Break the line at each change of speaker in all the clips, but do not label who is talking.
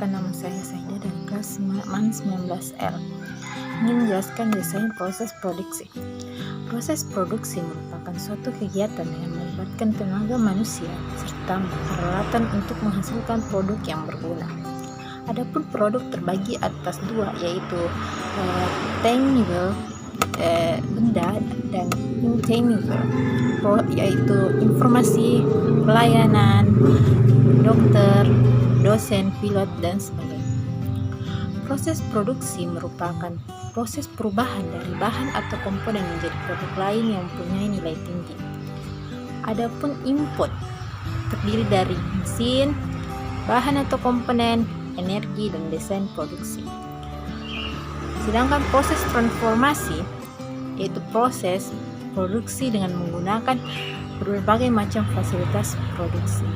perkenalkan, nama saya Saida dari kelas MAN 19L. Ingin menjelaskan desain proses produksi. Proses produksi merupakan suatu kegiatan yang melibatkan tenaga manusia serta peralatan untuk menghasilkan produk yang berguna. Adapun produk terbagi atas dua, yaitu tangible benda dan intangible, yaitu informasi, pelayanan, dokter, dosen, pilot, dan sebagainya. Proses produksi merupakan proses perubahan dari bahan atau komponen menjadi produk lain yang mempunyai nilai tinggi. Adapun input terdiri dari mesin, bahan atau komponen, energi, dan desain produksi. Sedangkan proses transformasi yaitu proses produksi dengan menggunakan berbagai macam fasilitas produksi.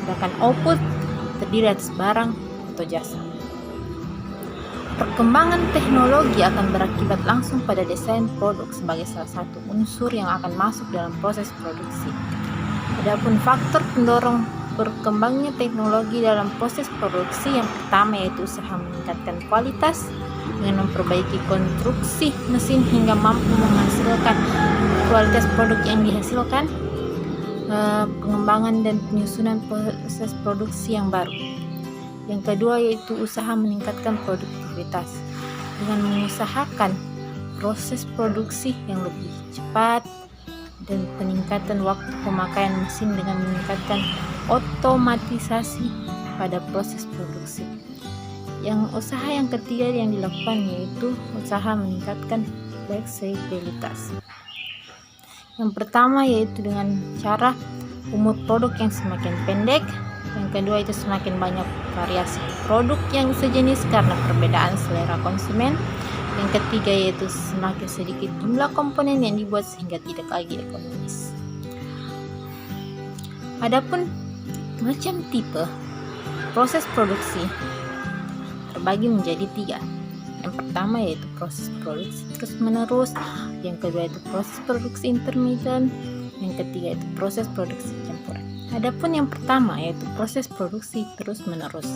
Sedangkan output terdiri atas barang atau jasa. Perkembangan teknologi akan berakibat langsung pada desain produk sebagai salah satu unsur yang akan masuk dalam proses produksi. Adapun faktor pendorong berkembangnya teknologi dalam proses produksi, yang pertama yaitu usaha meningkatkan kualitas dengan memperbaiki konstruksi mesin hingga mampu menghasilkan kualitas produk yang dihasilkan. Pengembangan dan penyusunan proses produksi yang baru. Yang kedua yaitu usaha meningkatkan produktivitas dengan mengusahakan proses produksi yang lebih cepat dan peningkatan waktu pemakaian mesin dengan meningkatkan otomatisasi pada proses produksi. Yang usaha yang ketiga yang dilakukan yaitu usaha meningkatkan fleksibilitas. Yang pertama yaitu dengan cara umur produk yang semakin pendek. Yang kedua itu semakin banyak variasi produk yang sejenis karena perbedaan selera konsumen. Yang ketiga yaitu semakin sedikit jumlah komponen yang dibuat sehingga tidak lagi ekonomis. Adapun macam tipe proses produksi terbagi menjadi 3. Yang pertama yaitu proses produksi terus menerus, yang kedua itu proses produksi intermittent, yang ketiga itu proses produksi campuran. Adapun yang pertama yaitu proses produksi terus menerus.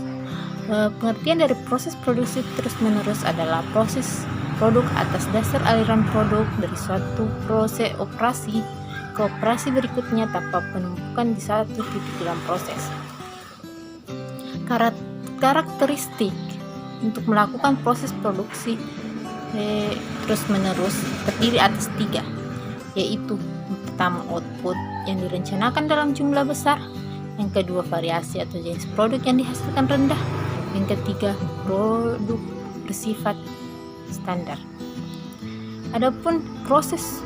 Pengertian dari proses produksi terus menerus adalah proses produk atas dasar aliran produk dari suatu proses operasi ke operasi berikutnya tanpa penumpukan di satu titik dalam proses. Karakteristik untuk melakukan proses produksi terus menerus terdiri atas 3, yaitu yang pertama output yang direncanakan dalam jumlah besar, yang kedua variasi atau jenis produk yang dihasilkan rendah, yang ketiga produk bersifat standar. Adapun proses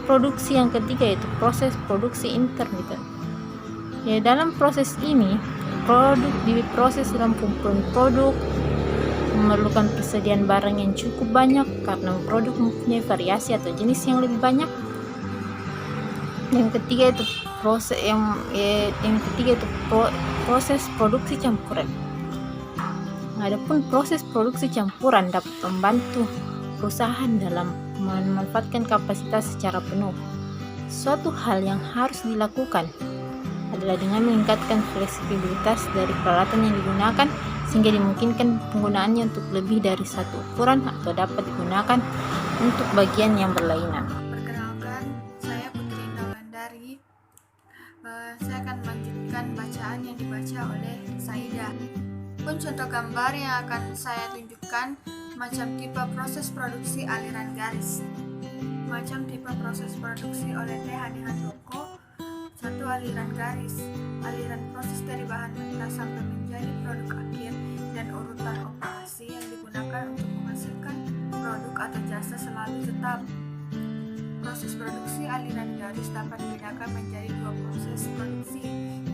produksi yang ketiga yaitu proses produksi intermittent. Dalam proses ini produk diproses dalam pengumpulan produk, memerlukan persediaan barang yang cukup banyak karena produk mempunyai variasi atau jenis yang lebih banyak. Yang ketiga itu proses produksi campuran. Adapun proses produksi campuran dapat membantu perusahaan dalam memanfaatkan kapasitas secara penuh. Suatu hal yang harus dilakukan adalah dengan meningkatkan fleksibilitas dari peralatan yang digunakan sehingga dimungkinkan penggunaannya untuk lebih dari satu ukuran atau dapat digunakan untuk bagian yang berlainan.
Perkenalkan, saya Putri Indawandari. Saya akan melanjutkan bacaan yang dibaca oleh Saida. Pun contoh gambar yang akan saya tunjukkan macam tipe proses produksi aliran garis. Macam tipe proses produksi oleh T.H.D. Handoko. 1. Aliran garis. Aliran proses dari bahan mentah sampai menjadi produk akhir dan urutan operasi yang digunakan untuk menghasilkan produk atau jasa selalu tetap. Proses produksi aliran garis dapat dibedakan menjadi 2 proses produksi,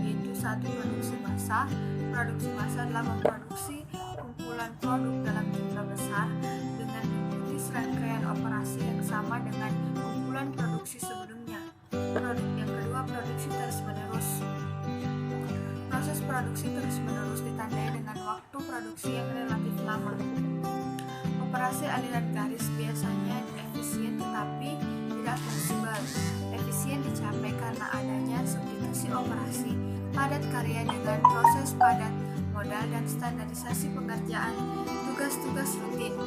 yaitu 1. Produksi massal. Produksi massal adalah memproduksi kumpulan produk dalam jumlah besar dengan mengikuti serangkaian operasi yang sama dengan kumpulan produksi sebelumnya. Yang kedua, produksi terus-menerus. Proses produksi terus-menerus ditandai dengan waktu produksi yang relatif lama. Operasi aliran garis biasanya efisien tetapi tidak fleksibel. Efisien dicapai karena adanya substitusi operasi padat karya dengan proses padat modal, dan standarisasi pengerjaan tugas-tugas rutin.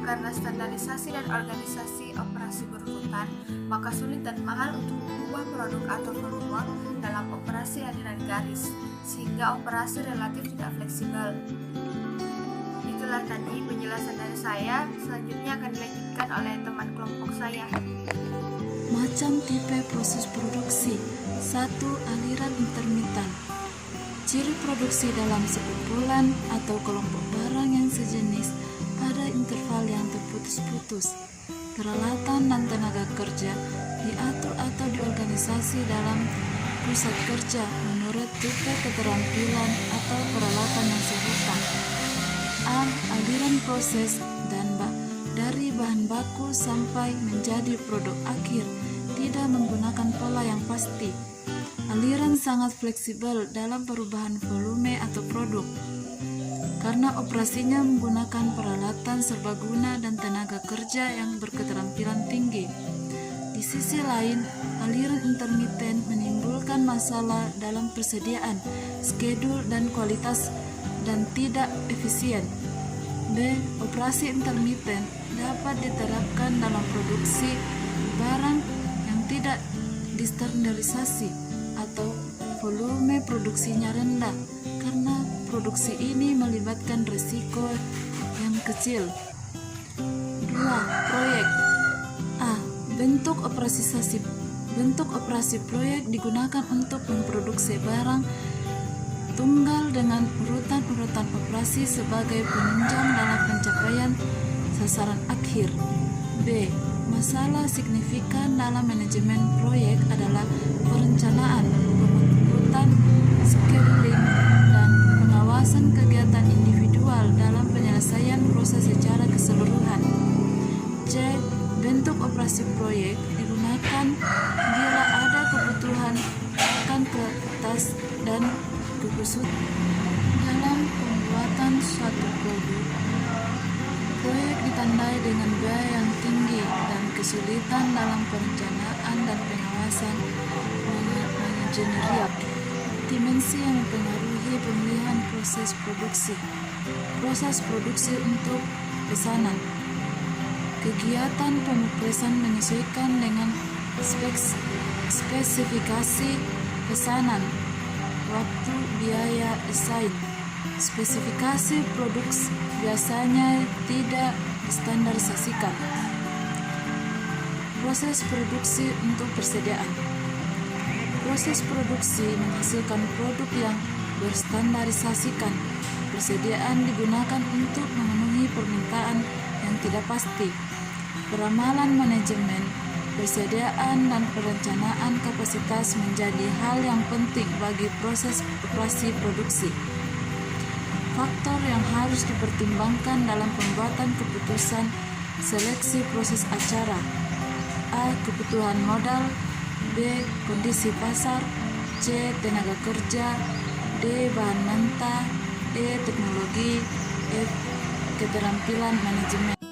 Karena standarisasi dan organisasi operasi berurutan, maka sulit dan mahal untuk mengubah produk atau volume dalam operasi aliran garis, sehingga operasi relatif tidak fleksibel. Itulah tadi penjelasan dari saya. Selanjutnya akan dilanjutkan oleh teman kelompok saya.
Macam tipe proses produksi. 1. Aliran intermitan. Ciri produksi dalam sekumpulan atau kelompok barang yang sejenis pada interval yang terputus-putus. Peralatan dan tenaga kerja diatur atau diorganisasi dalam pusat kerja menurut tipe keterampilan atau peralatan yang serupa. A. Aliran proses dan dari bahan baku sampai menjadi produk akhir tidak menggunakan pola yang pasti. Aliran sangat fleksibel dalam perubahan volume atau produk karena operasinya menggunakan peralatan serbaguna dan tenaga kerja yang berketerampilan tinggi. Di sisi lain, aliran intermiten menimbulkan masalah dalam persediaan, skedul, dan kualitas dan tidak efisien. B. Operasi intermiten dapat diterapkan dalam produksi barang yang tidak distandarisasi atau volume produksinya rendah karena produksi ini melibatkan risiko yang kecil. 2. Proyek. A. Bentuk operasi proyek digunakan untuk memproduksi barang tunggal dengan urutan-urutan operasi sebagai penunjang dalam pencapaian sasaran akhir. B. Masalah signifikan dalam manajemen proyek adalah perencanaan, pembentukan, scheduling, dan pengawasan kegiatan individual dalam penyelesaian proses secara keseluruhan. C. Bentuk operasi proyek digunakan bila ada kebutuhan akan kertas dan kekusut dalam pembuatan suatu produk. Proyek ditandai dengan biaya yang tinggi dan kesulitan dalam perencanaan dan pengawasan manajerial. Dimensi yang mempengaruhi pemilihan proses produksi. Proses produksi untuk pesanan. Kegiatan pemepresan menyesuaikan dengan spesifikasi pesanan, waktu, biaya, desain. Spesifikasi produk biasanya tidak distandarisasikan. Proses produksi untuk persediaan. Proses produksi menghasilkan produk yang berstandarisasikan. Persediaan digunakan untuk memenuhi permintaan yang tidak pasti. Peramalan manajemen, persediaan, dan perencanaan kapasitas menjadi hal yang penting bagi proses operasi produksi. Faktor yang harus dipertimbangkan dalam pembuatan keputusan seleksi proses acara. A. Kebutuhan modal. B. Kondisi pasar. C. Tenaga kerja. D. Bahan mentah. E. Teknologi. F. Keterampilan manajemen.